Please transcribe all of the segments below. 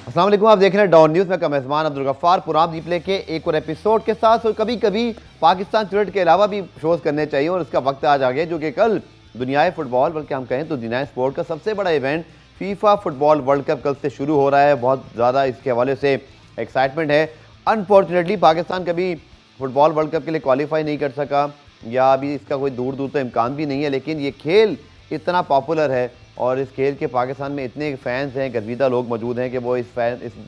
अस्सलाम वालेकुम, आप देख रहे हैं डॉन न्यूज़ में का मेज़बान अब्दुल गफ्फार पुराब जीपले के एक और एपिसोड के साथ। और कभी कभी पाकिस्तान क्रिकेट के अलावा भी शोज़ करने चाहिए और उसका वक्त आज आ गया, जो कि कल दुनियाए फुटबॉल, बल्कि हम कहें तो दुनिया स्पोर्ट का सबसे बड़ा event FIFA football World cup कल से शुरू हो रहा है। बहुत ज़्यादा इसके हवाले से एक्साइटमेंट है। अनफॉर्चुनेटली पाकिस्तान कभी फुटबॉल वर्ल्ड कप के लिए क्वालिफाई नहीं कर सका, या अभी इसका कोई दूर दूर तो इम्कान भी नहीं है। लेकिन ये खेल इतना पॉपुलर है और इस खेल के पाकिस्तान में इतने फैंस हैं, गर्विदा लोग मौजूद हैं कि वो इस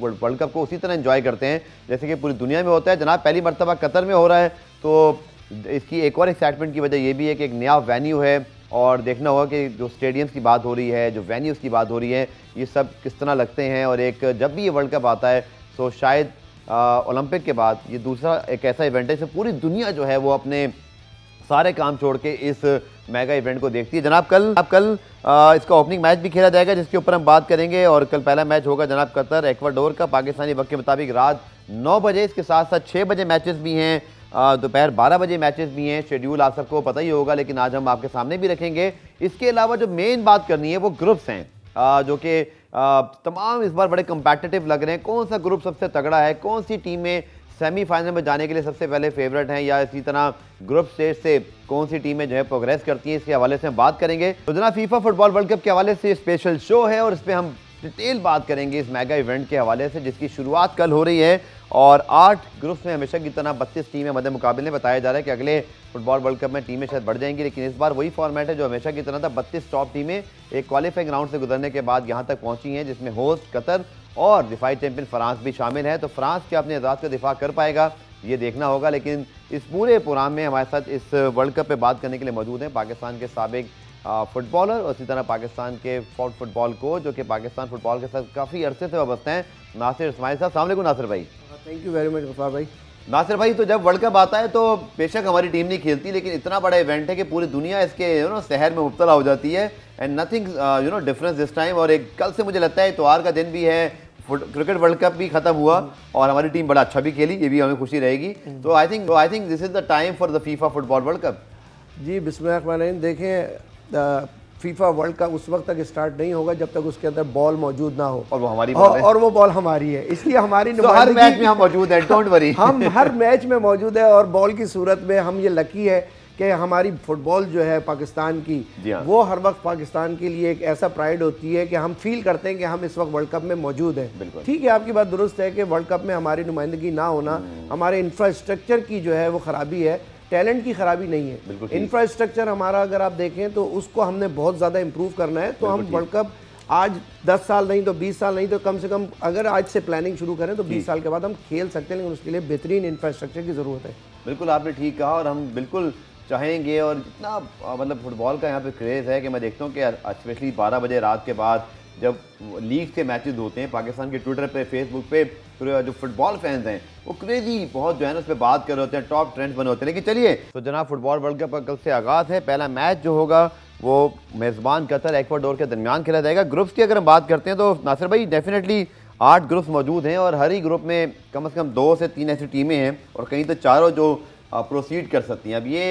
वर्ल्ड कप को उसी तरह एंजॉय करते हैं जैसे कि पूरी दुनिया में होता है। जनाब, पहली मरतबा कतर में हो रहा है, तो इसकी एक और एक्साइटमेंट की वजह ये भी है कि एक नया वेन्यू है और देखना होगा कि जो स्टेडियम्स की बात हो रही है, जो वेन्यूज़ की बात हो रही है, ये सब किस तरह लगते हैं। और एक जब भी ये वर्ल्ड कप आता है तो शायद ओलंपिक के बाद ये दूसरा एक ऐसा इवेंट है जिसमें पूरी दुनिया जो है वो अपने सारे काम छोड़ के इस मेगा इवेंट को देखती है। जनाब, कल इसका ओपनिंग मैच भी खेला जाएगा जिसके ऊपर हम बात करेंगे। और कल पहला मैच होगा जनाब कतर एक्वाडोर का, पाकिस्तानी वक्त के मुताबिक रात 9 बजे। इसके साथ साथ 6 बजे मैचेस भी हैं, दोपहर 12 बजे मैचेस भी हैं। शेड्यूल आप सबको पता ही होगा, लेकिन आज हम आपके सामने भी रखेंगे। इसके अलावा जो मेन बात करनी है वो ग्रुप्स हैं, जो कि तमाम इस बार बड़े कंपेटिटिव लग रहे हैं। कौन सा ग्रुप सबसे तगड़ा है, कौन सी टीमें सेमीफाइनल में जाने के लिए सबसे पहले फेवरेट हैं, या इसी तरह ग्रुप स्टेज से कौन सी टीमें जो है प्रोग्रेस करती हैं, इसके हवाले से हम बात करेंगे। तो जनाब, फीफा फुटबॉल वर्ल्ड कप के हवाले से स्पेशल शो है और इस पर हम डिटेल बात करेंगे इस मेगा इवेंट के हवाले से, जिसकी शुरुआत कल हो रही है। और 8 ग्रुप्स में हमेशा की तरह 32 टीमें मध्य मुकाबले बताया जा रहा है कि अगले फुटबॉल वर्ल्ड कप में टीमें शायद बढ़ जाएंगी, लेकिन इस बार वही फॉर्मेट है जो हमेशा की तरह था। 32 टॉप टीमें एक क्वालिफाइंग राउंड से गुजरने के बाद यहाँ तक पहुँची हैं, जिसमें होस्ट कतर और डिफाइड चैंपियन फ्रांस भी शामिल है। तो फ्रांस क्या अपने एजाज़ का दिफा कर पाएगा, ये देखना होगा। लेकिन इस पूरे प्रोग्राम में हमारे साथ इस वर्ल्ड कप पे बात करने के लिए मौजूद हैं पाकिस्तान के साबिक फुटबॉलर और इसी तरह पाकिस्तान के फुटबॉल कोच, जो कि पाकिस्तान फुटबॉल के साथ काफ़ी अरसे से वाबस्ते हैं, नासिर इस्माइल साहब। अस्सलाम वालेकुम नासिर भाई। Thank you very much Ghaffar भाई। नासिर भाई, तो जब वर्ल्ड कप आता है तो बेशक हमारी टीम नहीं खेलती, लेकिन इतना बड़ा इवेंट है कि पूरी दुनिया इसके शहर में मुब्तला हो जाती है। And nothing difference this time. और एक कल से मुझे लगता है इतवार का दिन भी है, क्रिकेट वर्ल्ड कप भी खत्म हुआ और हमारी टीम बड़ा अच्छा भी खेली, ये भी हमें खुशी रहेगी। तो I think this is the time for the FIFA football World Cup. जी बिस्मिल्लाह। देखें, फीफा वर्ल्ड कप उस वक्त तक स्टार्ट नहीं होगा जब तक उसके अंदर बॉल मौजूद ना हो, और वो हमारी बॉल है, और वो बॉल हमारी है। इसलिए हमारी तो हर मैच में हम मौजूद हैं, डोंट वरी। हम हर मैच में मौजूद है और बॉल की सूरत में हम ये लकी है कि हमारी फुटबॉल जो है पाकिस्तान की, वो हर वक्त पाकिस्तान के लिए एक ऐसा प्राइड होती है कि हम फील करते हैं कि हम इस वक्त वर्ल्ड कप में मौजूद हैं। ठीक है, आपकी बात दुरुस्त है कि वर्ल्ड कप में हमारी नुमाइंदगी ना होना हमारे इंफ्रास्ट्रक्चर की जो है वो ख़राबी है, टैलेंट की खराबी नहीं है। इंफ्रास्ट्रक्चर हमारा अगर आप देखें तो उसको हमने बहुत ज़्यादा इम्प्रूव करना है। तो हम वर्ल्ड कप आज 10 साल नहीं तो 20 साल नहीं तो कम से कम अगर आज से प्लानिंग शुरू करें तो 20 साल के बाद हम खेल सकते हैं, लेकिन उसके लिए बेहतरीन इंफ्रास्ट्रक्चर की ज़रूरत है। बिल्कुल, आपने ठीक कहा और हम बिल्कुल चाहेंगे। और इतना मतलब फुटबॉल का यहाँ पे क्रेज़ है कि मैं देखता हूँ कि स्पेशली 12 बजे रात के बाद जब लीग के मैचेस होते हैं, पाकिस्तान के ट्विटर पे, फेसबुक पे जो फुटबॉल फैंस हैं वो क्रेजी बहुत जो है ना उस पर बात कर रहे होते हैं, टॉप ट्रेंड्स बने होते हैं। लेकिन चलिए, तो जनाब फुटबॉल वर्ल्ड कप का कल से आगाज़ है। पहला मैच जो होगा वो मेज़बान कतर एक्वाडोर के दरमियान खेला जाएगा। ग्रुप्स की अगर हम बात करते हैं तो नासिर भाई, डेफिनेटली 8 ग्रुप्स मौजूद हैं और हर ही ग्रुप में कम से कम 2 से 3 ऐसी टीमें हैं और कहीं तो चारों जो प्रोसीड कर सकती हैं। अब ये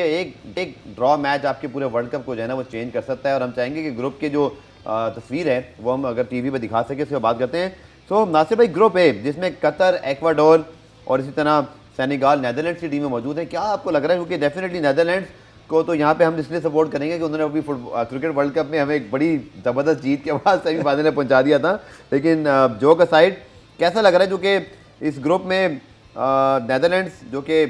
एक ड्रॉ मैच आपके पूरे वर्ल्ड कप को जो है ना वो चेंज कर सकता है। और हम चाहेंगे कि ग्रुप के जो तस्वीर है वो हम अगर टीवी पे दिखा सके, उसके बात करते हैं। तो नासिर भाई, ग्रुप ए जिसमें कतर, एक्वाडोर और इसी तरह सेनेगाल, नेदरलैंड्स की टीमें मौजूद हैं, क्या आपको लग रहा है? क्योंकि डेफिनेटली नेदरलैंड्स को तो यहाँ पे हम इसलिए सपोर्ट करेंगे कि उन्होंने अभी क्रिकेट वर्ल्ड कप में हमें एक बड़ी ज़बरदस्त जीत के बाद सेमीफाइनल में पहुँचा दिया था। लेकिन जोक असाइड, कैसा लग रहा है जो कि इस ग्रुप में नेदरलैंड्स जो कि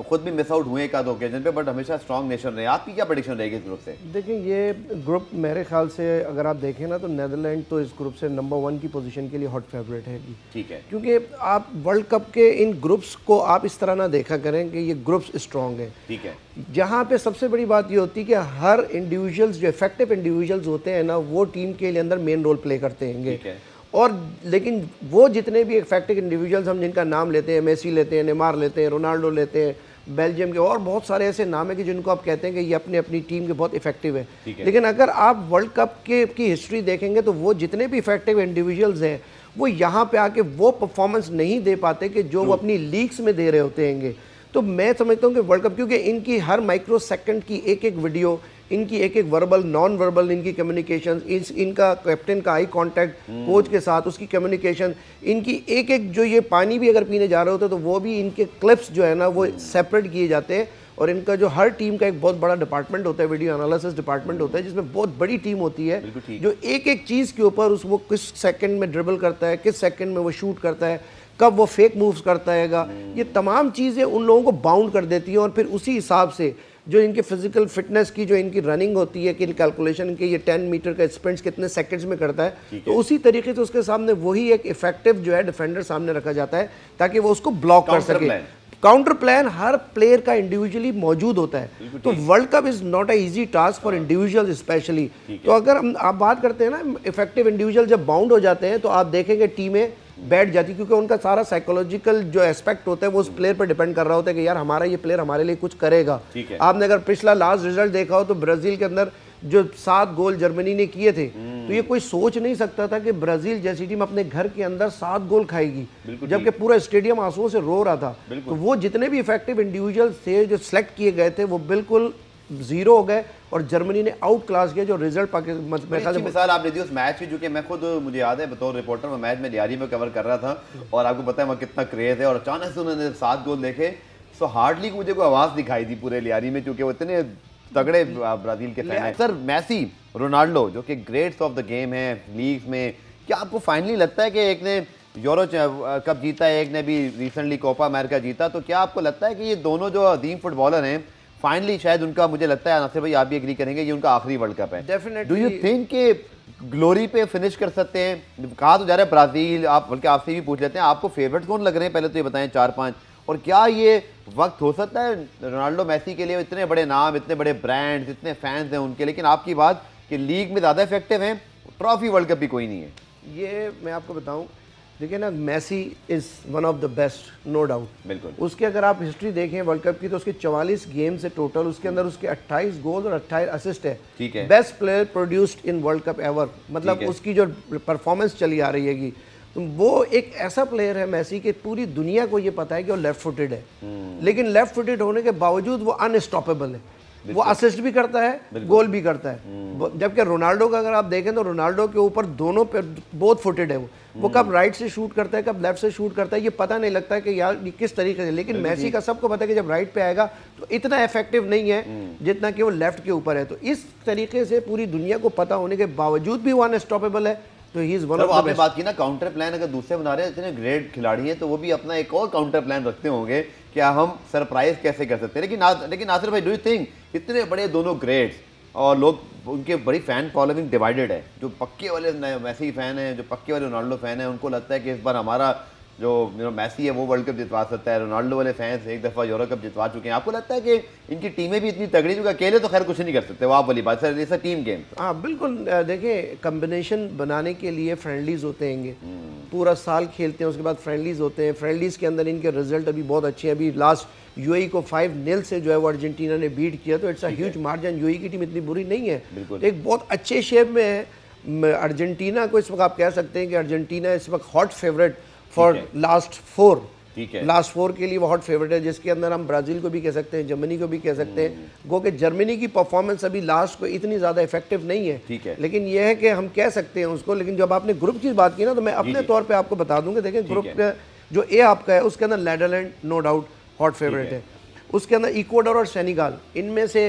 खुद भी मिस आउट हुए एक आध ओकेजन पे, बट हमेशा स्ट्रॉन्ग नेशन रहे, आपकी क्या प्रेडिक्शन रहेगी इस ग्रुप से? देखिए, ये ग्रुप मेरे ख्याल से अगर आप देखें ना तो नेदरलैंड तो इस ग्रुप से नंबर 1 की पोजीशन के लिए हॉट फेवरेट है। ठीक है, क्योंकि आप वर्ल्ड कप के इन ग्रुप्स को आप इस तरह ना देखा करें कि ये ग्रुप्स स्ट्रॉन्ग है। ठीक है, जहाँ पे सबसे बड़ी बात ये होती है कि हर इंडिविजुअल्स जो इफेक्टिव इंडिविजुअल्स होते हैं ना, वो टीम के लिए अंदर मेन रोल प्ले करते हैं। और लेकिन वो जितने भी इफेक्टिव इंडिविजुअल्स हम जिनका नाम लेते हैं, मेसी लेते हैं, नेमार लेते हैं, रोनाल्डो लेते हैं, बेल्जियम के और बहुत सारे ऐसे नाम है कि जिनको आप कहते हैं कि ये अपनी अपनी टीम के बहुत इफेक्टिव है। लेकिन अगर आप वर्ल्ड कप की हिस्ट्री देखेंगे तो वो जितने भी इफेक्टिव इंडिविजुअल्स हैं वो यहाँ पे आके वो परफॉर्मेंस नहीं दे पाते कि जो वो अपनी लीग्स में दे रहे होते हैं। तो मैं समझता हूँ कि वर्ल्ड कप, क्योंकि इनकी हर माइक्रो सेकंड की एक एक वीडियो इनकी एक एक वर्बल नॉन वर्बल इनकी कम्युनिकेशन, इनका कैप्टन का आई कांटेक्ट कोच के साथ, उसकी कम्युनिकेशन, इनकी एक एक जो ये पानी भी अगर पीने जा रहे होते तो वो भी इनके क्लिप्स जो है ना वो सेपरेट किए जाते हैं। और इनका जो हर टीम का एक बहुत बड़ा डिपार्टमेंट होता है, वीडियो एनालिसिस डिपार्टमेंट होता है, जिसमें बहुत बड़ी टीम होती है जो एक एक चीज़ के ऊपर वो किस सेकंड में ड्रिबल करता है, किस सेकंड में वो शूट करता है, कब वो फेक मूव्स करता हैगा, ये तमाम चीज़ें उन लोगों को बाउंड कर देती हैं। और फिर उसी हिसाब से जो इनके फिजिकल फिटनेस की जो इनकी रनिंग होती है कि कैलकुलेशन के ये 10 मीटर का स्प्रिंट्स कितने सेकंड्स में करता है, तो उसी तरीके से उसके सामने वही एक इफेक्टिव जो है डिफेंडर सामने रखा जाता है ताकि वो उसको ब्लॉक कर सके। काउंटर प्लान हर प्लेयर का इंडिविजुअली मौजूद होता है। तो world cup is not a easy task for individuals specially. तो अगर हम आप बात करते हैं ना इफेक्टिव इंडिविजुअल जब बाउंड हो जाते हैं तो आप देखेंगे टीमें बैठ जाती, क्योंकि उनका सारा साइकोलॉजिकल जो एस्पेक्ट होता है वो उस प्लेयर पर डिपेंड कर रहा होता है कि यार हमारा ये प्लेयर हमारे लिए कुछ करेगा। आपने अगर पिछला लास्ट रिजल्ट देखा हो तो ब्राजील के अंदर जो 7 गोल जर्मनी ने किए थे, तो ये कोई सोच नहीं सकता था कि ब्राजील जैसी टीम अपने घर के अंदर 7 गोल खाएगी, जबकि पूरा स्टेडियम आंसुओं से रो रहा था। तो वो जितने भी इफेक्टिव इंडिविजुअल्स थे जो सिलेक्ट किए गए थे वो बिल्कुल जीरो हो गए और जर्मनी ने आउट क्लास किया। जो रिजल्ट पाकिस्तान मिसाल आपने दी उस मैच की, जो कि मैं खुद मुझे याद है बतौर रिपोर्टर मैं मैच में लियारी में कवर कर रहा था और आपको पता है वहाँ कितना क्रेज है, और अचानक से उन्होंने 7 गोल देखे, सो हार्डली मुझे कोई आवाज़ दिखाई दी पूरे लियारी में, क्योंकि वो इतने तगड़े ब्राजील के फैन हैं। सर मैसी, रोनाल्डो जो कि ग्रेट्स ऑफ द गेम है लीग्स में, क्या आपको फाइनली लगता है कि एक ने यूरो कप जीता है, एक ने भी रिसेंटली कोपा अमेरिका जीता, तो क्या आपको लगता है कि ये दोनों जो अदीम फुटबॉलर हैं फाइनली शायद उनका, मुझे लगता है नासिर भाई आप भी एग्री करेंगे, ये उनका आखिरी वर्ल्ड कप है? डेफिनेटली। डू यू थिंक कि ग्लोरी पे फिनिश कर सकते हैं? कहा तो जा रहा है ब्राजील, आप बल्कि आपसे भी पूछ लेते हैं आपको फेवरेट कौन लग रहे हैं, पहले तो ये बताएं 4-5, और क्या ये वक्त हो सकता है रोनाल्डो मैसी के लिए? इतने बड़े नाम, इतने बड़े ब्रांड्स, इतने फैंस हैं उनके, लेकिन आपकी बात कि लीग में ज़्यादा इफेक्टिव हैं, ट्रॉफी वर्ल्ड कप भी कोई नहीं है। ये मैं आपको बताऊं, देखिए ना, Messi is one of the best, no doubt. बिल्कुल। उसके अगर आप हिस्ट्री देखें वर्ल्ड कप की तो उसके 44 गेम से टोटल उसके अंदर उसके 28 गोल और 28 असिस्ट है। ठीक है। Best player produced in world cup ever, मतलब उसकी जो परफॉर्मेंस चली आ रही हैगी, तो वो एक ऐसा प्लेयर है मैसी कि पूरी दुनिया को ये पता है कि वो लेफ्ट फुटेड है, लेकिन लेफ्ट फुटेड होने के बावजूद वो अनस्टॉपेबल है। वो असिस्ट भी करता है, गोल भी करता है। जबकि रोनाल्डो का अगर आप देखें तो रोनाल्डो के ऊपर दोनों पे बोथ फुटेड है। वो कब राइट से शूट करता है, कब लेफ्ट से शूट करता है, ये पता नहीं लगता है कि यार ये किस तरीके से। लेकिन मैसी का सबको पता है कि जब राइट पे आएगा तो इतना इफेक्टिव नहीं है जितना कि वो लेफ्ट के ऊपर है। तो इस तरीके से पूरी दुनिया को पता होने के बावजूद भी वो अनस्टॉपेबल है। तो he is one of the आपने बात की ना काउंटर प्लान, अगर दूसरे बना रहे हैं इतने ग्रेट खिलाड़ी हैं तो वो भी अपना एक और काउंटर प्लान रखते होंगे, क्या हम सरप्राइज कैसे कर सकते हैं। लेकिन नासिर भाई, डू यू थिंक इतने बड़े दोनों ग्रेट्स और लोग उनके बड़ी फैन फॉलोइंग डिवाइडेड है, जो पक्के वाले मैसी फैन हैं, जो पक्के वाले रोनाल्डो फैन हैं, उनको लगता है कि इस बार हमारा जो मैसी है वो वर्ल्ड कप जितवा सकता है, रोनाल्डो वाले फैंस एक दफ़ा यूरो कप जितवा चुके हैं। आपको लगता है कि इनकी टीमें भी इतनी तगड़ी, जो अकेले तो खैर कुछ नहीं कर सकते, वो आप वाली बात sir, it's a team game. हाँ बिल्कुल। देखिए, कम्बिनेशन बनाने के लिए फ्रेंडलीज होते हैं, पूरा साल खेलते हैं, उसके बाद फ्रेंडलीज होते हैं। फ्रेंडलीज के अंदर इनके रिजल्ट अभी बहुत अच्छे हैं। अभी लास्ट यूएई को 5-0 से जो है वो अर्जेंटीना ने बीट किया, तो it's a huge margin. UAE की टीम इतनी बुरी नहीं है, एक बहुत अच्छे शेप में है। अर्जेंटीना को इस वक्त आप कह सकते हैं कि अर्जेंटीना इस वक्त हॉट फेवरेट फॉर लास्ट 4। ठीक है, लास्ट 4 के लिए वो हॉट फेवरेट है, जिसके अंदर हम ब्राज़ील को भी कह सकते हैं, जर्मनी को भी कह सकते हैं। गो कि जर्मनी की परफॉर्मेंस अभी लास्ट को इतनी ज़्यादा इफेक्टिव नहीं है, ठीक है, लेकिन यह है कि हम कह सकते हैं उसको। लेकिन जब आपने ग्रुप की बात की ना, तो मैं अपने तौर पे आपको बता दूंगा। देखिए, ग्रुप का जो ए आपका है उसके अंदर Netherland no doubt hot favourite है, उसके अंदर इक्वाडोर और सेनेगल। इनमें से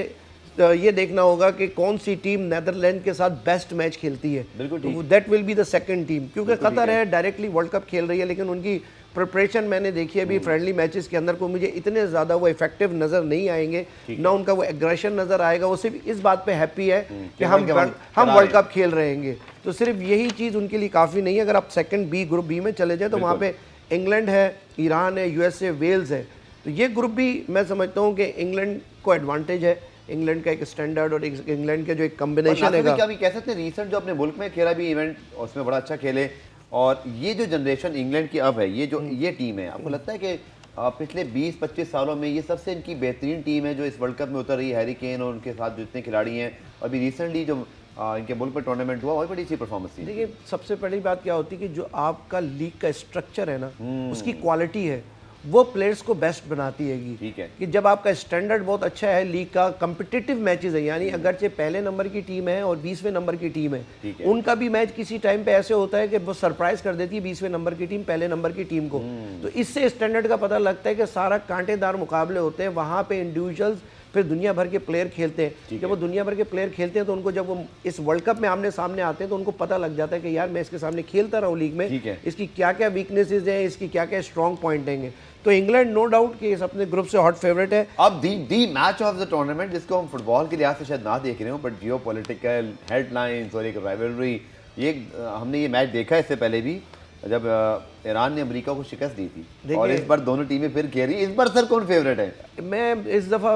ये देखना होगा कि कौन सी टीम नेदरलैंड के साथ बेस्ट मैच खेलती है, तो that will be the second team. क्योंकि कतर है, डायरेक्टली वर्ल्ड कप खेल रही है, लेकिन उनकी प्रिपरेशन मैंने देखी है अभी फ्रेंडली मैचेस के अंदर को, मुझे इतने ज़्यादा वो इफेक्टिव नज़र नहीं आएंगे, ना उनका वो एग्रेशन नज़र आएगा। वो सिर्फ इस बात पे हैप्पी है कि हम वर्ल्ड कप खेल रहेंगे, तो सिर्फ यही चीज़ उनके लिए काफ़ी नहीं है। अगर आप सेकंड बी ग्रुप बी में चले जाए तो वहाँ पे इंग्लैंड है, ईरान है, यूएसए, वेल्स है। तो ये ग्रुप भी मैं समझता हूँ कि इंग्लैंड को एडवांटेज है, इंग्लैंड का एक स्टैंडर्ड और इंग्लैंड का जो एक कम्बिनेशन है। क्या भी कह सकते हैं रिसेंट जो अपने मुल्क में खेला भी इवेंट, उसमें बड़ा अच्छा खेले, और ये जो जनरेशन इंग्लैंड की अब है, ये टीम है, आपको लगता है कि पिछले 20-25 सालों में ये सबसे इनकी बेहतरीन टीम है जो इस वर्ल्ड कप में उतर रही है? हैरी केन और उनके साथ जितने खिलाड़ी हैं, अभी रिसेंटली जो इनके मुल्क में टूर्नामेंट हुआ, वही बड़ी अच्छी परफॉर्मेंस थी। देखिए, सबसे पहली बात क्या होती है कि जो आपका लीग का स्ट्रक्चर है ना, उसकी क्वालिटी है, वो प्लेयर्स को बेस्ट बनाती हैगी। ठीक है। कि जब आपका स्टैंडर्ड बहुत अच्छा है, लीग का कम्पिटिटिव मैचेस है, यानी अगरचे पहले नंबर की टीम है और 20वें नंबर की टीम है, उनका भी मैच किसी टाइम पे ऐसे होता है कि वो सरप्राइज कर देती है 20वें नंबर की टीम पहले नंबर की टीम को। तो इससे स्टैंडर्ड का पता लगता है कि सारा कांटेदार मुकाबले होते हैं, वहाँ पे इंडिविजुअल्स फिर दुनिया भर के प्लेयर खेलते हैं। जब वो दुनिया भर के प्लेयर खेलते हैं तो उनको जब वो इस वर्ल्ड कप में आमने सामने आते हैं तो उनको पता लग जाता है कि यार मैं इसके सामने खेलता रहा हूँ लीग में, इसकी क्या क्या वीकनेसेस हैं, इसकी क्या क्या स्ट्रॉन्ग पॉइंट हैं। तो इंग्लैंड नो डाउट कि इस अपने ग्रुप से हॉट फेवरेट है। अब दी मैच ऑफ द टूर्नामेंट, जिसको हम फुटबॉल के लिहाज से शायद ना देख रहे हो, बट जियो पॉलिटिकल हेडलाइंस और एक राइवलरी, ये हमने ये मैच देखा इससे पहले भी जब ईरान ने अमेरिका को शिकस्त दी थी, और इस बार दोनों टीमें फिर खेल रही। इस बार सर कौन फेवरेट है? मैं इस दफ़ा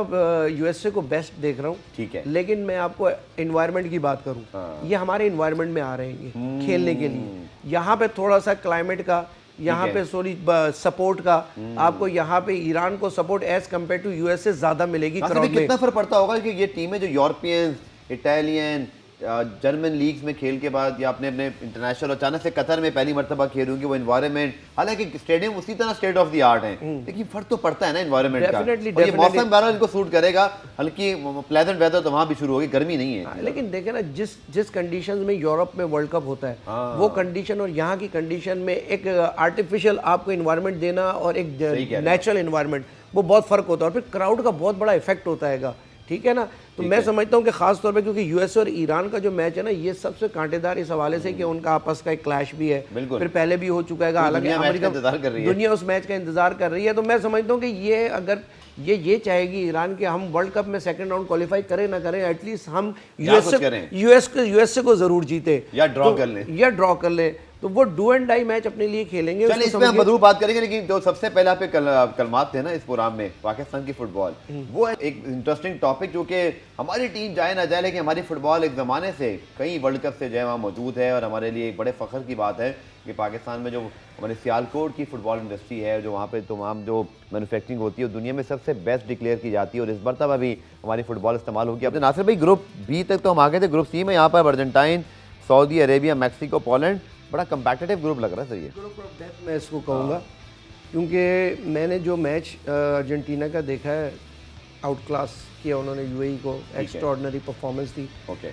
यूएसए को बेस्ट देख रहा हूँ। ठीक है। लेकिन मैं आपको एनवायरनमेंट की बात करूँ, ये हमारे एनवायरनमेंट में आ रहे हैं खेलने के लिए। यहाँ पे थोड़ा सा क्लाइमेट का, यहाँ पे सॉरी सपोर्ट का, आपको यहाँ पे ईरान को support as compare to USA ज्यादा मिलेगी क्राउड में। कितना फर्क पड़ता होगा कि ये टीमें जो यूरोपियन, इटालियन, जर्मन लीग्स में खेल के बाद या अपने इंटरनेशनल अचानक से कतर में पहली मरतबा खेल रही, वो एनवायरनमेंट, हालांकि स्टेडियम उसी तरह स्टेट ऑफ द आर्ट है, लेकिन फर्क तो पड़ता है ना एनवायरनमेंट का। और ये मौसम बहरहाल इनको सूट करेगा, हल्की प्लेजेंट वेदर तो वहां भी शुरू होगी, गर्मी नहीं है। लेकिन देखे ना जिस कंडीशंस में यूरोप में वर्ल्ड कप होता है, वो कंडीशन और यहाँ की कंडीशन में एक आर्टिफिशियल आपको एनवायरनमेंट देना और एक नेचुरल एनवायरनमेंट, वो बहुत फर्क होता है। और फिर क्राउड का बहुत बड़ा इफेक्ट होता है, ठीक है ना। तो मैं समझता हूँ कि खास तौर पे क्योंकि यूएसए और ईरान का जो मैच है ना, ये सबसे कांटेदार इस हवाले से कि उनका आपस का एक क्लैश भी है, फिर पहले भी हो चुका है, हालांकि अमेरिका दुनिया उस मैच का इंतजार कर रही है। तो मैं समझता हूँ कि ये अगर ये चाहेगी ईरान के हम वर्ल्ड कप में सेकंड राउंड क्वालिफाई करें ना करें, एटलीस्ट हम यूएसए को जरूर जीते या ड्रॉ कर ले, तो वो डू एंड डाई मैच अपने लिए खेलेंगे। चलिए इस पे हम मधुर बात करेंगे, लेकिन जो सबसे पहले पे कलमात थे ना इस प्रोग्राम में, पाकिस्तान की फुटबॉल, वो एक इंटरेस्टिंग टॉपिक, जो कि हमारी टीम जाए ना जाए, लेकिन हमारी फुटबॉल एक ज़माने से कई वर्ल्ड कप से जो है वहाँ मौजूद है, और हमारे लिए एक बड़े फ़ख्र की बात है कि पाकिस्तान में जो हमारे सियालकोट की फुटबॉल इंडस्ट्री है, जो वहाँ पे तमाम जो मैन्युफैक्चरिंग होती है, दुनिया में सबसे बेस्ट डिक्लेयर की जाती है, और इस मरतबा भी हमारी फुटबॉल इस्तेमाल होगी। अब नासिर भाई, ग्रुप बी तक तो हम आ गए थे, ग्रुप सी में यहाँ पर Argentine, Saudi Arabia, Mexico, Poland, बड़ा कंपैटिटिव ग्रुप लग रहा है सर ये। ग्रुप ऑफ डेथ मैं इसको कहूँगा, क्योंकि मैंने जो मैच अर्जेंटीना का देखा है, आउट क्लास किया उन्होंने यूएई को, एक्स्ट्राऑर्डिनरी परफॉर्मेंस थी।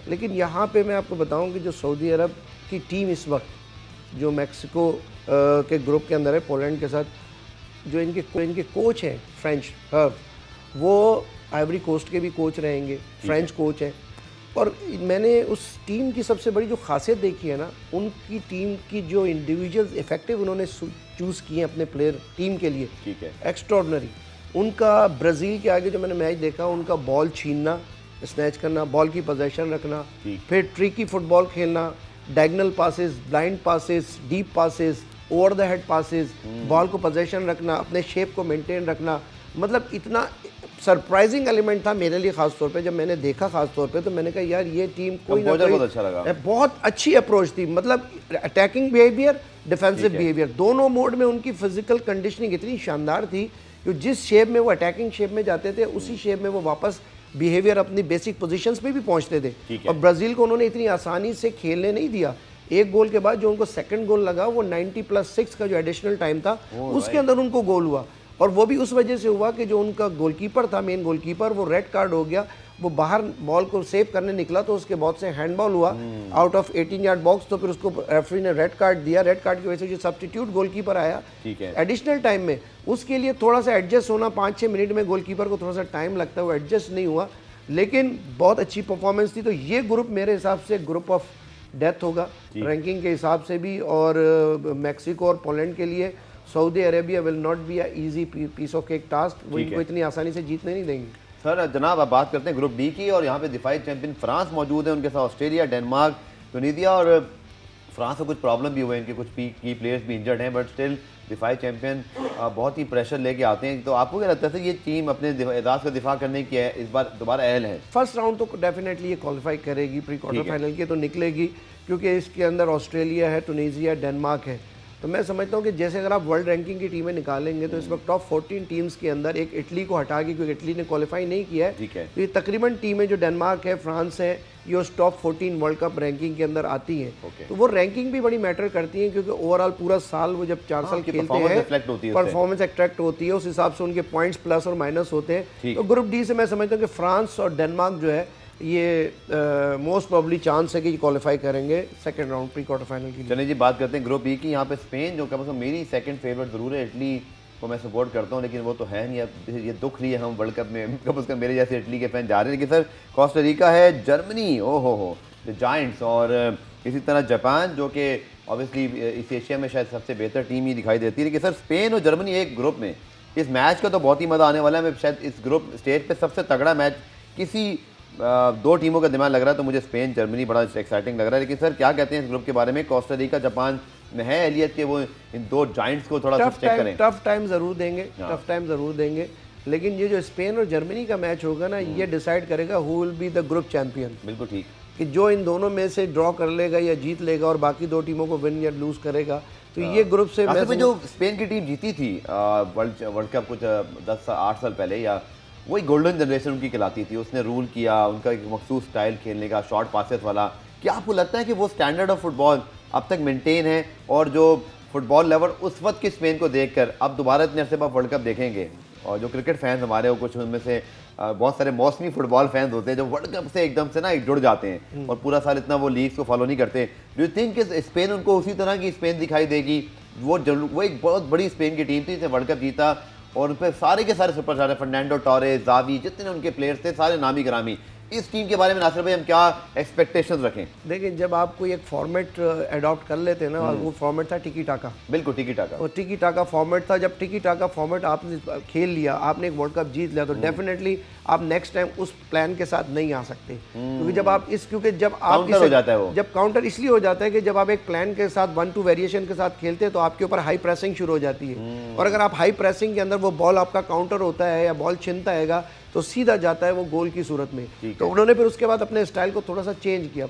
लेकिन यहाँ पे मैं आपको बताऊँ कि जो सऊदी अरब की टीम इस वक्त जो मैक्सिको के ग्रुप के अंदर है, पोलैंड के साथ, जो इनके कोच हैं फ्रेंच, वो आइवरी कोस्ट के भी कोच रहेंगे, फ्रेंच कोच हैं। और मैंने उस टीम की सबसे बड़ी जो खासियत देखी है ना, उनकी टीम की जो इंडिविजुअल्स इफेक्टिव उन्होंने चूज़ किए हैं अपने प्लेयर टीम के लिए, ठीक है, एक्स्ट्रॉर्डनरी। उनका ब्राज़ील के आगे जो मैंने मैच देखा, उनका बॉल छीनना, स्नैच करना, बॉल की पोजीशन रखना, फिर ट्रिकी फुटबॉल खेलना, diagonal passes, blind passes, deep passes, over the head passes, ball को पोजीशन रखना, अपने शेप को मेंटेन रखना, मतलब इतना सरप्राइजिंग एलिमेंट था मेरे लिए खास तौर पे। जब मैंने देखा खास तौर पे, तो मैंने कहा यार ये टीम कोई ना कोई, बहुत अच्छा लगा, बहुत अच्छी अप्रोच थी, मतलब अटैकिंग बिहेवियर, डिफेंसिव बिहेवियर, दोनों मोड में उनकी फिजिकल कंडीशनिंग इतनी शानदार थी कि जिस शेप में वो अटैकिंग शेप में जाते थे, उसी शेप में वो वापस बिहेवियर अपनी बेसिक पोजीशंस पे भी पहुंचते थे। और ब्राज़ील को उन्होंने इतनी आसानी से खेलने नहीं दिया। एक गोल के बाद जो उनको सेकंड गोल लगा, वो 90+6 का जो एडिशनल टाइम था, उसके अंदर उनको गोल हुआ, और वो भी उस वजह से हुआ कि जो उनका गोलकीपर था, मेन गोलकीपर, वो रेड कार्ड हो गया। वो बाहर बॉल को सेव करने निकला, तो उसके बहुत से हैंडबॉल हुआ आउट ऑफ 18 यार्ड बॉक्स, तो फिर उसको रेफरी ने रेड कार्ड दिया। रेड कार्ड की वजह से जो सब्स्टिट्यूट गोलकीपर आया एडिशनल टाइम में, उसके लिए थोड़ा सा एडजस्ट होना, 5-6 मिनट में गोलकीपर को थोड़ा सा टाइम लगता है, वो एडजस्ट नहीं हुआ, लेकिन बहुत अच्छी परफॉर्मेंस थी। तो ये ग्रुप मेरे हिसाब से ग्रुप ऑफ डेथ होगा रैंकिंग के हिसाब से भी, और मैक्सिको और पोलैंड के लिए Saudi Arabia will not be a easy piece of cake task, वो इनको इतनी आसानी से जीतने नहीं देंगे। सर जनाब, आप बात करते हैं ग्रुप डी की, और यहाँ पे दिफाई चैंपियन फ्रांस मौजूद है, उनके साथ ऑस्ट्रेलिया, डेनमार्क, ट्यूनीसिया, और फ्रांस को कुछ प्रॉब्लम भी हुए, इनके कुछ की प्लेयर्स भी इंजर्ड हैं, बट स्टिल दिफाई चैंपियन बहुत ही प्रेशर लेके आते हैं। तो आपको क्या लगता है ये टीम अपने एजाज का दिफा करने की है इस बार दोबारा अहल है? फर्स्ट राउंड तो डेफिनेटली ये क्वालिफाई करेगी, प्री क्वार्टर फाइनल के तो निकलेगी, क्योंकि इसके अंदर ऑस्ट्रेलिया है, ट्यूनीसिया, डेनमार्क है। तो मैं समझता हूँ कि जैसे अगर आप वर्ल्ड रैंकिंग की टीमें निकालेंगे, तो इस वक्त टॉप 14 टीम्स के अंदर एक इटली को हटा के, क्योंकि इटली ने क्वालिफाई नहीं किया है, तो ये तकरीबन टीमें जो डेनमार्क है, फ्रांस है, ये उस टॉप 14 वर्ल्ड कप रैंकिंग के अंदर आती हैं। तो वो रैंकिंग भी बड़ी मैटर करती है, क्योंकि ओवरऑल पूरा साल वो जब 4 साल खेलते हैं परफॉर्मेंस अट्रैक्ट होती है, उस हिसाब से उनके पॉइंट्स प्लस और माइनस होते हैं। तो ग्रुप डी से मैं समझता हूँ कि फ्रांस और डेनमार्क जो है ये मोस्ट प्रोबेबली चांस है कि क्वालिफाई करेंगे second round pre quarter final के लिए। चलिए जी, बात करते हैं ग्रुप बी की। यहाँ पे स्पेन जो कम से कम मेरी सेकंड फेवरेट जरूर है, इटली को मैं सपोर्ट करता हूँ, लेकिन वो तो है नहीं। अब ये दुख लिए हम वर्ल्ड कप में कम से कम मेरे जैसे इटली के फैन जा रहे हैं। लेकिन सर कोस्टारिका है, जर्मनी, ओ हो द जायंट्स, और इसी तरह जापान जो कि ऑब्वियसली इस एशिया में शायद सबसे बेहतर टीम ही दिखाई देती है। लेकिन सर स्पेन और जर्मनी एक ग्रुप में, इस मैच का तो बहुत ही मज़ा आने वाला है। मैं शायद इस ग्रुप स्टेज पे सबसे तगड़ा मैच किसी दो टीमों का दिमाग लग रहा है, तो मुझे स्पेन जर्मनी बड़ा एक्साइटिंग लग रहा है। लेकिन सर क्या कहते हैं इस ग्रुप के बारे में? कोस्टारिका जापान में है एलियत के वो इन दो जायंट्स को थोड़ा सा चेक करें। टफ टाइम ज़रूर देंगे, लेकिन ये जो स्पेन और जर्मनी का मैच होगा ना, ये डिसाइड करेगा who will be the group champion. बिल्कुल ठीक, कि जो इन दोनों में से ड्रॉ कर लेगा या जीत लेगा और बाकी दो टीमों को विन या लूज करेगा, तो ये ग्रुप से मैं जो स्पेन की टीम जीती थी वर्ल्ड कप कुछ 10-8 साल पहले, या वही गोल्डन जनरेशन उनकी कहलाती थी। उसने रूल किया, उनका एक मखसूस स्टाइल खेलने का, शॉर्ट पासेस वाला। क्या आपको लगता है कि वो स्टैंडर्ड ऑफ फुटबॉल अब तक मेंटेन है, और जो फुटबॉल लेवल उस वक्त की स्पेन को देखकर अब दोबारा इतने अरसे बाद वर्ल्ड कप देखेंगे? और जो क्रिकेट फैंस हमारे हो, कुछ उनमें से बहुत सारे मौसमी फुटबॉल फैंस होते हैं जो वर्ल्ड कप से एकदम से ना जुड़ जाते हैं और पूरा साल इतना वो लीग्स को फॉलो नहीं करते। डू यू थिंक स्पेन उनको उसी तरह की स्पेन दिखाई देगी? वो एक बहुत बड़ी स्पेन की टीम थी जिसने वर्ल्ड कप जीता, और उन पर सारे के सारे सुपरस्टार, फर्नांडो टोरेस, जावी, जितने उनके प्लेयर्स थे सारे नामी गिरामी। इस टीम के बारे में नासिर भाई हम क्या एक्सपेक्टेशंस रखें? देखिए, जब आप कोई एक फॉर्मेट अडॉप्ट कर लेते हैं ना, और वो फॉर्मेट था टिकी टाका। बिल्कुल टिकी टाका, और टिकी टाका फॉर्मेट था। जब टिकी टाका फॉर्मेट आपने खेल लिया, आपने एक वर्ल्ड कप जीत लिया, तो डेफिनेटली आप नेक्स्ट टाइम उस प्लान के साथ नहीं आ सकते। क्योंकि जब आप काउंटर हो जाता है वो। जब काउंटर इसलिए हो जाता है कि जब आप एक प्लान के साथ 1-2 वेरिएशन के साथ खेलते हैं, तो आपके ऊपर हाई प्रेसिंग शुरू हो जाती है। और अगर आप हाई प्रेसिंग के अंदर वो बॉल आपका काउंटर होता है या बॉल छिनता है, तो सीधा जाता है वो गोल की सूरत में। तो उन्होंने फिर उसके बाद अपने स्टाइल को थोड़ा सा चेंज किया,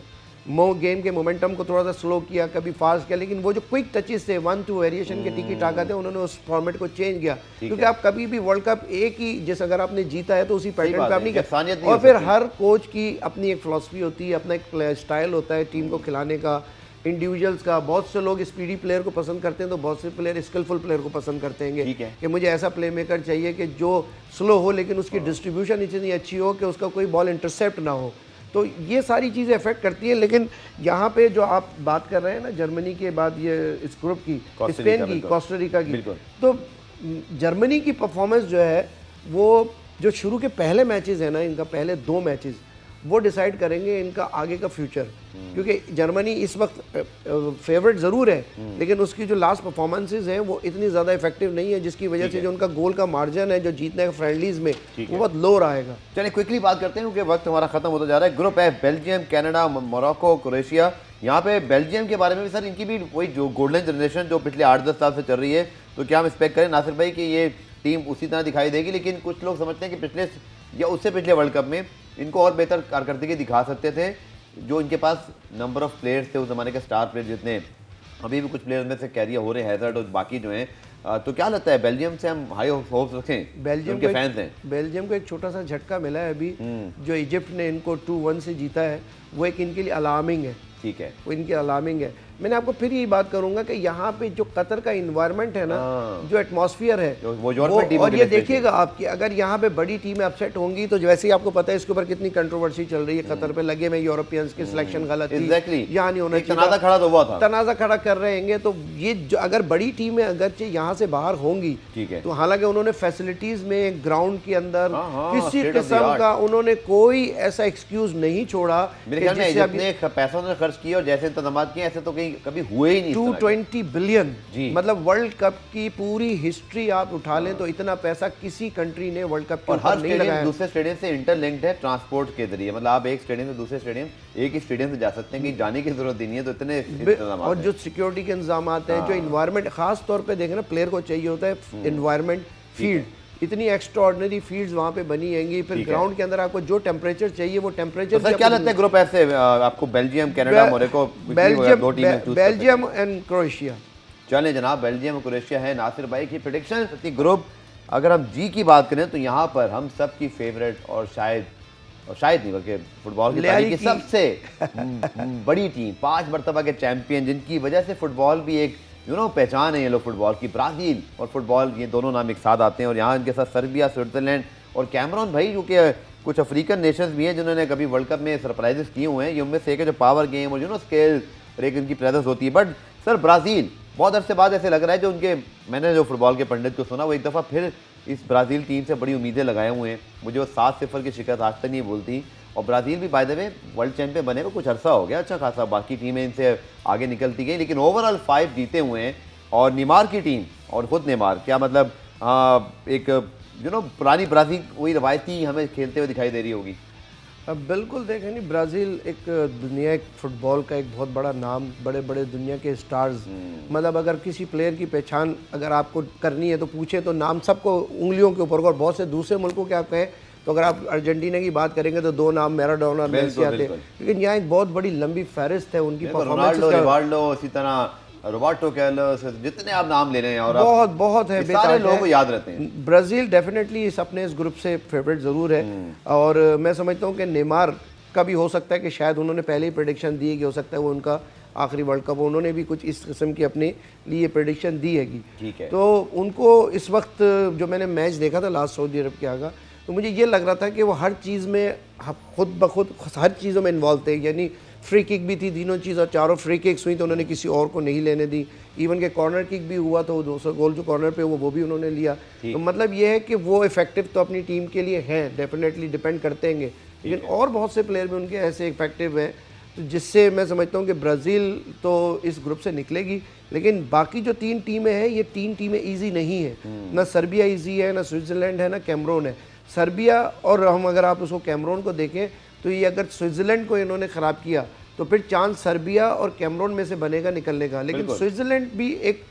गेम के मोमेंटम को थोड़ा सा स्लो किया, कभी फास्ट किया, लेकिन वो जो क्विक टचेस थे, 1-2 वेरिएशन के टिकी टाका थे, उन्होंने उस फॉर्मेट को चेंज किया। क्योंकि आप कभी भी वर्ल्ड कप एक ही जैसे अगर आपने जीता है तो उसी पैटर्न पे आप नहीं कर। और फिर हर कोच की अपनी एक फिलॉसफी होती है, अपना एक स्टाइल होता है टीम को खिलाने का, इंडिविजुअल्स का। बहुत से लोग स्पीडी प्लेयर को पसंद करते हैं, तो बहुत से प्लेयर स्किलफुल प्लेयर को पसंद करते हैं कि मुझे ऐसा प्ले मेकर चाहिए कि जो स्लो हो लेकिन उसकी डिस्ट्रीब्यूशन इतनी अच्छी हो कि उसका कोई बॉल इंटरसेप्ट ना हो। तो ये सारी चीज़ें अफेक्ट करती हैं। लेकिन यहाँ पे जो आप बात कर रहे हैं ना, जर्मनी के बाद ये इस ग्रुप की, स्पेन की, कोस्टारिका की, तो जर्मनी की परफॉर्मेंस जो है वो जो शुरू के पहले मैचेस है ना, इनका पहले 2 मैचेस वो डिसाइड करेंगे इनका आगे का फ्यूचर। क्योंकि जर्मनी इस वक्त फेवरेट ज़रूर है, लेकिन उसकी जो लास्ट परफॉर्मेंसेज हैं वो इतनी ज़्यादा इफेक्टिव नहीं है, जिसकी वजह से जो उनका गोल का मार्जिन है जो जीतने का फ्रेंडलीज में, वो बहुत लो रहेगा। चलिए क्विकली बात करते हैं क्योंकि वक्त हमारा खत्म होता जा रहा है। ग्रुप है बेल्जियम, कनाडा, मोरक्को, क्रोएशिया। यहाँ पे बेल्जियम के बारे में भी सर, इनकी भी वही जो गोल्डन जनरेशन जो पिछले 8-10 साल से चल रही है, तो क्या हम एक्सपेक्ट करें नासिर भाई कि ये टीम उसी तरह दिखाई देगी? लेकिन कुछ लोग समझते हैं कि पिछले या उससे पिछले वर्ल्ड कप में इनको और बेहतर कारकर्दगी दिखा सकते थे, जो इनके पास नंबर ऑफ प्लेयर्स थे उस ज़माने के स्टार प्लेयर जितने अभी भी कुछ प्लेयर्स में से कैरियर हो रहे हैं, हैज़ार्ड और बाकी जो हैं। तो क्या लगता है बेल्जियम से हम हाई होप्स रखें? बेल्जियम के फैंस हैं। बेल्जियम को एक छोटा सा झटका मिला है अभी, जो इजिप्ट ने इनको 2-1 से जीता है, वो एक इनके लिए अलार्मिंग है। ठीक है, वो इनकी अलार्मिंग है। मैंने आपको फिर यही बात करूंगा कि यहाँ पे जो कतर का इन्वायरमेंट है ना, जो एटमॉस्फेयर है वो और ये देखिएगा आपकी, अगर यहाँ पे बड़ी टीमें अपसेट होंगी तो वैसे ही आपको पता है इसके ऊपर कितनी कंट्रोवर्सी चल रही है। कतर पे लगे में यूरोपियंस की सिलेक्शन गलत थी, यहाँ नहीं होना चाहिए, तनाज़ा खड़ा तो हुआ था, तनाज़ा खड़ा कर रहे हैं। तो ये अगर बड़ी टीमें अगरचे यहाँ से बाहर होंगी, तो हालांकि उन्होंने फैसिलिटीज में ग्राउंड के अंदर किसी किस्म का उन्होंने कोई ऐसा एक्सक्यूज नहीं छोड़ा। पैसा उन्होंने खर्च किया और जैसे इंतजाम किए ऐसे तो कभी हुए ही नहीं। 220 बिलियन, मतलब वर्ल्ड कप की पूरी हिस्ट्री आप उठा लें तो इतना पैसा किसी कंट्री ने वर्ल्ड कप के ऊपर नहीं लगाया। दूसरे स्टेडियम से इंटरलिंक्ड है ट्रांसपोर्ट के जरिए, मतलब आप एक स्टेडियम से दूसरे स्टेडियम एक ही स्टेडियम से जा सकते हैं, कि जाने की जरूरत ही नहीं है। तो इतने इंतजाम और जो सिक्योरिटी के इंतजाम हैं, जो इन्वायरमेंट, खास तौर पे देखें ना, प्लेयर को चाहिए होता है इन्वायरमेंट, फील्ड, इतनी एक्स्ट्राऑर्डिनरी फील्ड्स वहाँ पे बनी हैंगी। फिर ग्राउंड के अंदर आपको जो टेम्परेचर चाहिए वो टेम्परेचर। तो क्या लगता है ग्रुप ऐसे आपको Belgium, Canada, Morocco, Belgium and Croatia? चलें जनाब, बेल्जियम और क्रोएशिया है नासिर भाई की प्रेडिक्शन। ग्रुप अगर हम जी की बात करें तो यहाँ पर हम सब की फेवरेट और शायद और शायद नहीं बल्कि फुटबॉल की तारीख की सबसे बड़ी टीम, 5 मरतबा के चैंपियन, जिनकी वजह से फुटबॉल भी एक पहचान है ये लोग फुटबॉल की। ब्राज़ील और फुटबॉल, ये दोनों नाम एक साथ आते हैं और यहाँ इनके साथ सर्बिया, स्विट्ज़रलैंड और कैमरून भाई, जो कि कुछ अफ्रीकन नेशंस भी हैं जिन्होंने कभी वर्ल्ड कप में सरप्राइजेस किए हुए हैं। ये उनमें से एक है जो पावर गेम और स्केल और एक इनकी प्रेजेंस होती है। बट सर ब्राज़ील बहुत अरसे बाद ऐसे लग रहा है, जो उनके मैंने जो फुटबॉल के पंडित को सुना, वो एक दफ़ा फिर इस ब्राज़ील टीम से बड़ी उम्मीदें लगाए हुए हैं। मुझे वो 7-0 की शिकस्त आज तक नहीं बोलती। और ब्राज़ील भी by the way world champion बने को कुछ अरसा हो गया अच्छा खासा, बाकी टीमें इनसे आगे निकलती गई, लेकिन ओवरऑल 5 जीते हुए हैं। और नेमार की टीम और खुद नेमार, क्या मतलब एक पुरानी ब्राज़ील वही रवायती हमें खेलते हुए दिखाई दे रही होगी। अब बिल्कुल देखें नहीं, ब्राज़ील एक दुनिया एक फ़ुटबॉल का एक बहुत बड़ा नाम, बड़े बड़े दुनिया के स्टार्स, मतलब अगर किसी प्लेयर की पहचान अगर आपको करनी है तो पूछे तो नाम सबको उंगलियों के ऊपर, और बहुत से दूसरे मुल्कों के आप कहें तो अगर आप अर्जेंटीना की बात करेंगे तो 2 नाम मैराडोना और मेसी आते हैं, लेकिन यहाँ एक बहुत बड़ी लंबी फहरिस्त है उनकी परफॉर्मेंस। रोनाल्डो, इसी तरह रोबर्टो कार्लोस, जितने आप नाम ले रहे हैं, और बहुत है, सारे लोगों को याद रहते हैं। ब्राज़ील डेफिनेटली इस ग्रुप से फेवरेट ज़रूर है। और मैं समझता हूँ कि नेमार का भी हो सकता है कि शायद उन्होंने पहले ही प्रेडिक्शन दी है कि हो सकता है वो उनका आखिरी वर्ल्ड कप, उन्होंने भी कुछ इस किस्म की अपने लिए प्रेडिक्शन दी है कि तो उनको इस वक्त जो मैंने मैच देखा था लास्ट सऊदी अरब के आगा, तो मुझे ये लग रहा था कि वो हर चीज़ में खुद ब खुद हर चीज़ों में इन्वॉल्व थे। यानी फ्री किक भी थी, तीनों चीज़, और चारों फ्री किक्स हुई तो उन्होंने किसी और को नहीं लेने दी। इवन के कॉर्नर किक भी हुआ तो 200 गोल जो कॉर्नर पे वो भी उन्होंने लिया। तो मतलब ये है कि वो इफेक्टिव तो अपनी टीम के लिए हैं, डेफिनेटली डिपेंड करते हैं, लेकिन और बहुत से प्लेयर भी उनके ऐसे इफेक्टिव हैं, तो जिससे मैं समझता हूँ कि ब्राज़ील तो इस ग्रुप से निकलेगी। लेकिन बाकी जो 3 टीमें हैं, ये 3 टीमें ईजी नहीं है। ना सर्बिया ईजी है, ना स्विट्ज़रलैंड है, ना कैमरून है। सर्बिया, और हम अगर आप उसको कैमरून को देखें तो ये अगर स्विट्ज़रलैंड को इन्होंने ख़राब किया तो फिर चांस सर्बिया और कैमरून में से बनेगा निकलने का। लेकिन स्विट्ज़रलैंड भी एक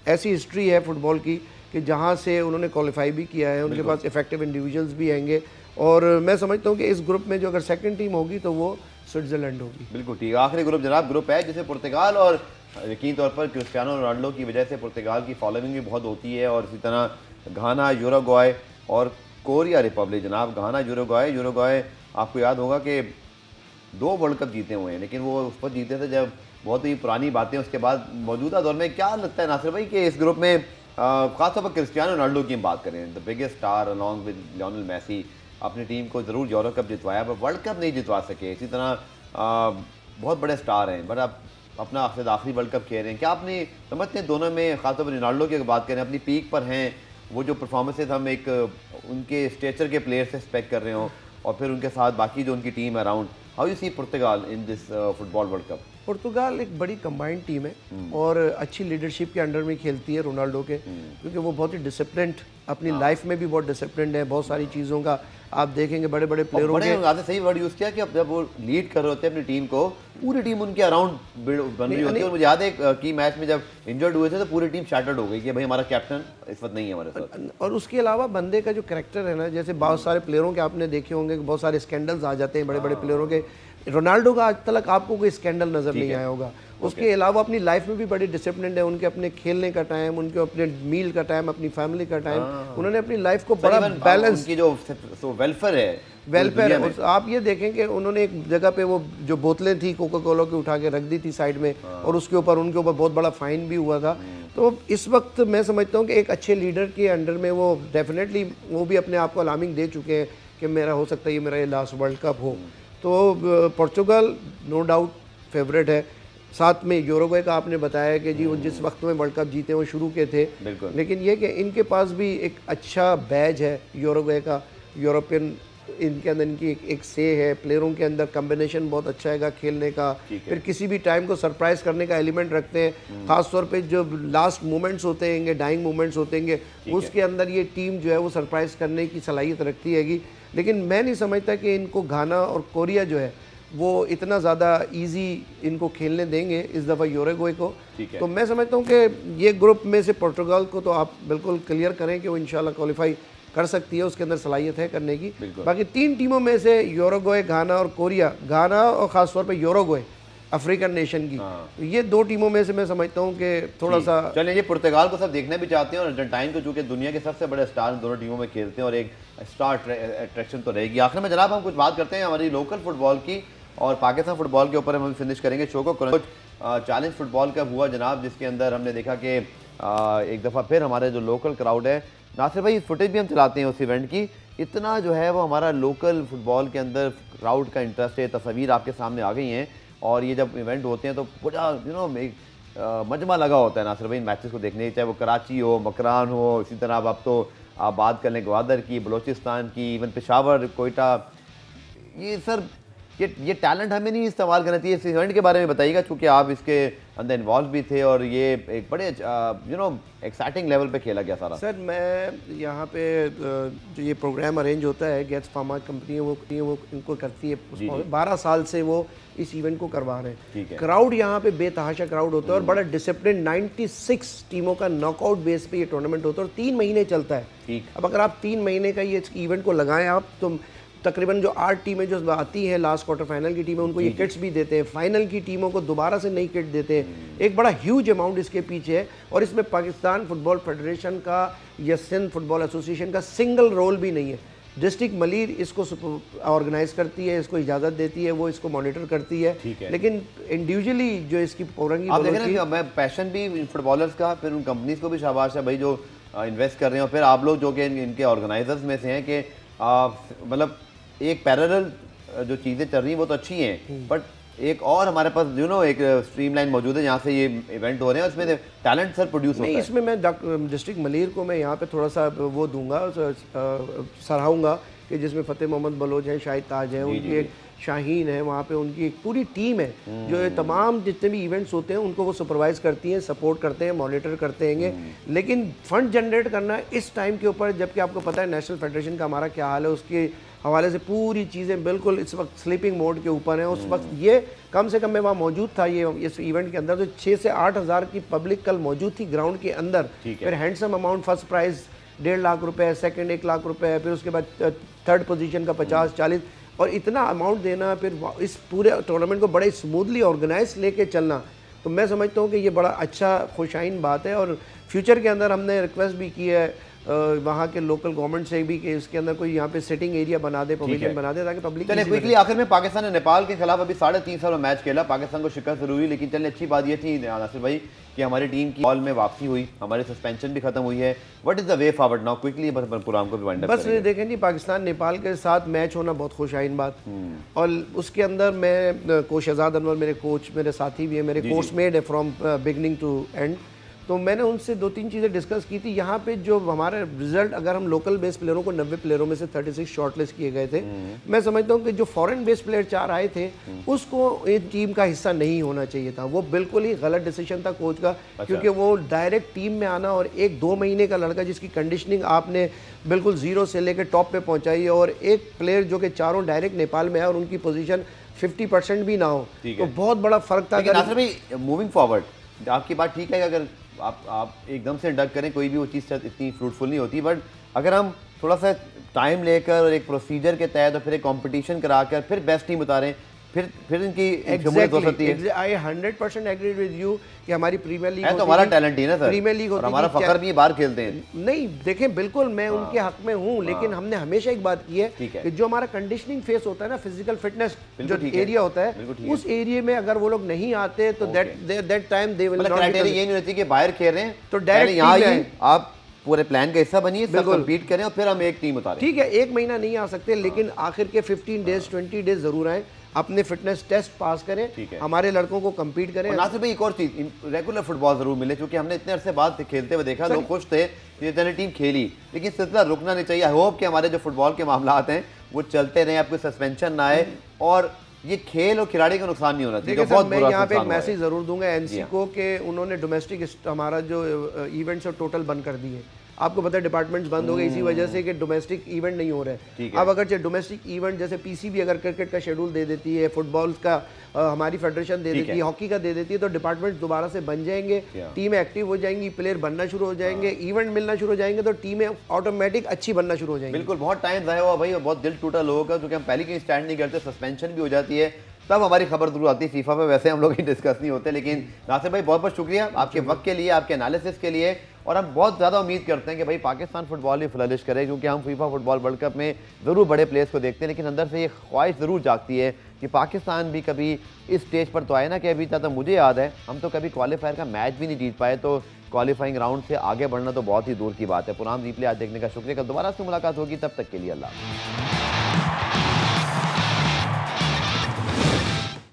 ऐसी हिस्ट्री है फुटबॉल की कि जहाँ से उन्होंने क्वालिफाई भी किया है, उनके पास इफेक्टिव इंडिविजुअल्स भी आएंगे। और मैं समझता हूँ कि इस ग्रुप में जो अगर सेकंड टीम होगी तो वो स्विट्ज़रलैंड होगी। बिल्कुल ठीक। आखिरी ग्रुप जनाब ग्रुप है जिसे पुर्तगाल, और यकीन तौर पर क्रिस्टियानो रोनाल्डो की वजह से पुर्तगाल की फॉलोइंग भी बहुत होती है, और इसी तरह घाना, यूरुग्वे और कोरिया रिपब्लिक। जनाब घाना, यूरुग्वे आपको याद होगा कि 2 वर्ल्ड कप जीते हुए हैं, लेकिन वो उस पर जीते थे जब बहुत ही पुरानी बातें। उसके बाद मौजूदा दौर में क्या लगता है नासिर भाई कि इस ग्रुप में खासतौर पर क्रिस्टियानो रोनाल्डो की हम बात करें, the biggest star along with Lionel Messi, अपनी टीम को ज़रूर यूरो कप जितवाया पर वर्ल्ड कप नहीं जितवा सके। इसी तरह बहुत बड़े स्टार हैं, बट आप अपना आखिरी वर्ल्ड कप खेल रहे हैं। क्या आपने समझते हैं दोनों में, खासतौर पर रोनाल्डो की बात करें, अपनी पीक पर हैं, वो जो परफॉर्मेंसेज हम एक उनके स्टेचर के प्लेयर से एक्सपेक्ट कर रहे हो, और फिर उनके साथ बाकी जो उनकी team around, how you see Portugal in this football World Cup? पुर्तगाल एक बड़ी कंबाइंड टीम है और अच्छी लीडरशिप के अंडर में खेलती है रोनाल्डो के, क्योंकि वो बहुत ही डिसिप्लिन्ड, अपनी लाइफ में भी बहुत डिसिप्लिन्ड है। बहुत सारी चीज़ों का आप देखेंगे बड़े बड़े प्लेयरों के, आपने सही वर्ड यूज़ किया कि जब वो लीड कर रहे होते हैं अपनी टीम को, पूरी टीम उनके अराउंड बन रही होती है। और मुझे याद है कि मैच में जब इंजर्ड हुए थे तो पूरी टीम शैटर्ड हो गई कि भाई हमारा कैप्टन इस वक्त नहीं है हमारे साथ। और उसके अलावा बंदे का जो कैरेक्टर है ना, जैसे बहुत सारे प्लेयरों के आपने देखे होंगे कि बहुत सारे स्कैंडल्स आ जाते हैं बड़े बड़े प्लेयरों के। रोनाल्डो का आज तक आपको कोई स्कैंडल नज़र नहीं आया होगा। उसके अलावा अपनी लाइफ में भी बड़ी डिसिप्लिन है, उनके अपने खेलने का टाइम, उनके अपने मील का टाइम, अपनी फैमिली का टाइम, उन्होंने अपनी लाइफ को बड़ा बैलेंस, उनकी जो वेलफेयर है। आप ये देखें कि उन्होंने एक जगह पे वो जो बोतलें थी कोका कोला की उठा के रख दी थी साइड में, और उसके ऊपर उनके ऊपर बहुत बड़ा फाइन भी हुआ था। तो इस वक्त मैं समझता हूँ कि एक अच्छे लीडर के अंडर में वो डेफिनेटली वो भी अपने आप को अलार्मिंग दे चुके हैं कि मेरा हो सकता है ये मेरा ये लास्ट वर्ल्ड कप हो। तो पुर्तगाल नो डाउट फेवरेट है। साथ में यूरुग्वे का आपने बताया कि जी वो जिस वक्त में वर्ल्ड कप जीते वो शुरू के थे, लेकिन ये कि इनके पास भी एक अच्छा बैज है यूरुग्वे का, यूरोपियन, इनके अंदर इनकी एक से है, प्लेयरों के अंदर कॉम्बिनेशन बहुत अच्छा है खेलने का, फिर किसी भी टाइम को सरप्राइज करने का एलिमेंट रखते हैं। खासतौर पे जो लास्ट मोमेंट्स होते हैं, डाइंग मोमेंट्स होते हैं, उसके अंदर ये टीम जो है वो सरप्राइज करने की सलाहियत रखती हैगी। लेकिन मैं नहीं समझता कि इनको घाना और कोरिया जो है वो इतना ज़्यादा इजी इनको खेलने देंगे इस दफ़ा यूरुग्वे को। तो मैं समझता हूँ कि ये ग्रुप में से पुर्तगाल को तो आप बिल्कुल क्लियर करें कि वो इंशाल्लाह क्वालिफाई कर सकती है, उसके अंदर सलाहियत है करने की। बाकी 3 टीमों में से यूरुग्वे, घाना और कोरिया, घाना और ख़ास तौर पे यूरुग्वे अफ्रीकन नेशन की। ये 2 टीमों में से मैं समझता हूँ कि थोड़ा सा चलिए, ये पुर्तगाल को सब देखने भी चाहते हैं और अर्जेंटाइन को, जो कि दुनिया के सबसे बड़े स्टार दोनों टीमों में खेलते हैं और एक स्टार अट्रैक्शन तो रहेगी। आखिर में जनाब हम कुछ बात करते हैं हमारी लोकल फुटबॉल की और पाकिस्तान फुटबॉल के ऊपर हम फिनिश करेंगे शो को। चैलेंज फुटबॉल का हुआ जनाब, जिसके अंदर हमने देखा कि एक दफ़ा फिर हमारे जो लोकल क्राउड है, नासिर भाई फुटेज भी हम चलाते हैं उस इवेंट की, इतना जो है वो हमारा लोकल फुटबॉल के अंदर क्राउड का इंटरेस्ट है, तस्वीर आपके सामने आ गई हैं। और ये जब इवेंट होते हैं तो पूरा एक मजमा लगा होता है नासिर भाई इन मैचेस को देखने, चाहे वो कराची हो, मकरान हो, इसी तरह अब तो आप बात कर लें ग्वादर की, बलोचिस्तान की, इवन पेशावर, कोयटा। ये सर ये टैलेंट हमें नहीं इस्तेमाल करना चाहिए। इस इवेंट के बारे में बताइएगा, चूँकि आप इसके अंदर इन्वॉल्व भी थे और ये एक बड़े एक्साइटिंग लेवल पे खेला गया सारा। सर मैं यहाँ पे जो ये प्रोग्राम अरेंज होता है गेट्स फार्मा कंपनी वो इनको करती है, 12 साल से वो इस इवेंट को करवा रहे हैं। क्राउड यहाँ पे बेतहाशा क्राउड होता है और बड़ा डिसिप्लिन, 96 टीमों का नॉकआउट बेस पे ये टूर्नामेंट होता है और 3 महीने चलता है। अब अगर आप 3 महीने का ये इवेंट को लगाएं आप, तो तकरीबन जो 8 टीमें जो आती हैं लास्ट क्वार्टर फाइनल की टीमें, उनको ये किट्स भी देते हैं, फाइनल की टीमों को दोबारा से नई किट देते हैं। एक बड़ा ह्यूज अमाउंट इसके पीछे है और इसमें पाकिस्तान फुटबॉल फेडरेशन का या सिंध फुटबॉल एसोसिएशन का सिंगल रोल भी नहीं है। डिस्ट्रिक्ट मलीर इसको ऑर्गेनाइज करती है, इसको इजाज़त देती है, वो इसको मॉनिटर करती है, लेकिन इंडिविजुअली जो इसकी पौरंगी आप देख रहे हैं मैं पैशन भी फुटबॉलर्स का, फिर उन कंपनीज को भी शाबाश है भाई जो इन्वेस्ट कर रहे हैं, और फिर आप लोग जो कि इनके ऑर्गेनाइजर्स में से हैं कि मतलब एक पैरेलल जो चीज़ें चल रही हैं वो तो अच्छी हैं, बट एक और हमारे पास एक स्ट्रीमलाइन मौजूद है जहाँ से ये इवेंट हो रहे हैं, उसमें टैलेंट सर प्रोड्यूस होता है। इसमें मैं डिस्ट्रिक्ट मलीर को मैं यहाँ पे थोड़ा सा वो दूंगा, सराहूँगा कि जिसमें फ़तेह मोहम्मद बलोच हैं, शाहिद ताज हैं, उनकी एक शाहीन है, वहाँ पे उनकी एक पूरी टीम है जो ये तमाम जितने भी इवेंट्स होते हैं उनको वो सुपरवाइज़ करती हैं, सपोर्ट करते हैं, मॉनिटर करते हैं। लेकिन फंड जनरेट करना इस टाइम के ऊपर, जबकि आपको पता है नेशनल फेडरेशन का हमारा क्या हाल है, उसके हवाले से पूरी चीज़ें बिल्कुल इस वक्त स्लीपिंग मोड के ऊपर हैं। उस वक्त ये कम से कम मैं वहाँ मौजूद था ये इस इवेंट के अंदर, तो 6 से 8 हज़ार की पब्लिक कल मौजूद थी ग्राउंड के अंदर। फिर handsome amount, first prize 1.5 lakh रुपए, सेकंड 1 लाख रुपए, फिर उसके बाद थर्ड पोजीशन का 50-40, और इतना अमाउंट देना, फिर इस पूरे टूर्नामेंट को बड़े स्मूथली ऑर्गेनाइज लेके चलना, तो मैं समझता हूँ कि ये बड़ा अच्छा खुशाइन बात है। और फ्यूचर के अंदर हमने रिक्वेस्ट भी की है वहाँ के लोकल गवर्नमेंट से भी कि इसके अंदर कोई यहाँ पे सिटिंग एरिया बना दे, पवेलियन बना दे, ताकि पब्लिक। चलिए क्विकली आखिर में पाकिस्तान ने नेपाल के खिलाफ अभी 3.5 साल में मैच खेला, पाकिस्तान को शिकस्त जरूर हुई, लेकिन चलिए अच्छी बात ये थी नासिर भाई कि हमारी टीम की बॉल में वापसी हुई, हमारी सस्पेंशन भी खत्म हुई है। What is the way forward now quickly, programme को भी वाइंड अप बस देखें जी, पाकिस्तान नेपाल के साथ मैच होना बहुत खुशाइन बात, और उसके अंदर मैं कोच शहजाद अनवर मेरे कोच, मेरे साथी भी है, मेरे कोर्समेट है फ्रॉम बिगनिंग टू एंड, तो मैंने उनसे 2-3 चीज़ें डिस्कस की थी। यहाँ पे जो हमारे रिजल्ट, अगर हम लोकल बेस्ड प्लेयरों को 90 प्लेयरों में से 36 शॉर्टलिस्ट किए गए थे, मैं समझता हूँ कि जो फॉरेन बेस्ड प्लेयर 4 आए थे उसको एक टीम का हिस्सा नहीं होना चाहिए था। वो बिल्कुल ही गलत डिसीजन था कोच का। क्योंकि वो डायरेक्ट टीम में आना, और 1-2 महीने का लड़का जिसकी कंडीशनिंग आपने बिल्कुल 0 से लेकर टॉप पे पहुँचाई है, और एक प्लेयर जो कि चारों डायरेक्ट नेपाल में है और उनकी पोजीशन 50% भी ना हो, तो बहुत बड़ा फर्क था। मूविंग फॉरवर्ड आपकी बात ठीक है, अगर आप एकदम से इंडक्ट करें कोई भी वो चीज़ इतनी फ्रूटफुल नहीं होती, बट अगर हम थोड़ा सा टाइम लेकर और एक प्रोसीजर के तहत और फिर एक कंपटीशन कराकर फिर बेस्ट टीम उतारें, फिर इनकी शमूलियत हो सकती है। आई 100% एग्री विद यू कि हमारी प्रीमियर लीग है तो हमारा टैलेंट ही ना सर, प्रीमियर लीग और हमारा फखर भी बाहर खेलते हैं। नहीं देखें, बिल्कुल मैं उनके हक में हूँ, लेकिन हमने हमेशा एक बात की है कि जो हमारा कंडीशनिंग फेस होता है ना, फिजिकल फिटनेस जो एरिया होता है, उस एरिया में अगर वो लोग नहीं आते तो that time they will not. Criteria ये नहीं रहती कि बाहर खेल रहे हैं तो डायरेक्ट यहाँ आप पूरे प्लान का हिस्सा बनिए, सब कंपीट करें और फिर हम एक टीम उतारें। ठीक है, 1 महीना नहीं आ सकते, लेकिन आखिर के 15 डेज 20 डेज जरूर आए, अपने फिटनेस टेस्ट पास करें, हमारे लड़कों को compete करें। नासिर भाई एक और चीज़, रेगुलर फुटबॉल जरूर मिले, क्योंकि हमने इतने अरसे बाद खेलते हुए देखा, लोग खुश थे कि इतनी टीम खेली, लेकिन सिलसिला रुकना नहीं चाहिए। आई होप कि हमारे जो फुटबॉल के मामला हैं वो चलते रहें, आपको सस्पेंशन ना आए, और ये खेल और खिलाड़ी का नुकसान नहीं होना चाहिए। बहुत मैं यहाँ पे एक मैसेज जरूर दूंगा एनसी को कि उन्होंने डोमेस्टिक हमारा जो इवेंट्स और टोटल बंद कर दिए। आपको पता है डिपार्टमेंट्स बंद हो गए इसी वजह से कि डोमेस्टिक इवेंट नहीं हो रहे। अब अगर डोमेस्टिक इवेंट जैसे पीसीबी अगर क्रिकेट का शेड्यूल दे देती है, फुटबॉल का हमारी फेडरेशन दे देती है, हॉकी का दे देती है, तो डिपार्टमेंट्स दोबारा से बन जाएंगे, टीमें एक्टिव हो जाएंगी, प्लेयर बनना शुरू हो जाएंगे, इवेंट मिलना शुरू हो जाएंगे, तो टीमें ऑटोमेटिक अच्छी बनना शुरू हो जाएंगी। बिल्कुल, बहुत टाइम ज़ाया हुआ भाई, और बहुत दिल टूटा लोगों का, क्योंकि हम पहले कहीं स्टैंड नहीं करते, सस्पेंशन भी हो जाती है, तब हमारी खबर जरूर आती है फीफा पे, वैसे हम लोग ही डिस्कस नहीं होते। लेकिन नासिर भाई बहुत बहुत शुक्रिया आपके वक्त के लिए, आपके एनालिसिस के लिए, और हम बहुत ज़्यादा उम्मीद करते हैं कि भाई पाकिस्तान फुटबॉल ही फ्लरिश करे, क्योंकि हम फीफा फुटबॉल वर्ल्ड कप में ज़रूर बड़े प्लेयर्स को देखते हैं, लेकिन अंदर से ये ख्वाहिश ज़रूर जागती है कि पाकिस्तान भी कभी इस स्टेज पर तो आए ना, कि अभी तक मुझे याद है हम तो कभी क्वालिफायर का मैच भी नहीं जीत पाए, तो क्वालिफाइंग राउंड से आगे बढ़ना तो बहुत ही दूर की बात है। पुराम दीपले आज देखने का शुक्रिया, कल दोबारा से मुलाकात होगी, तब तक के लिए अल्लाह।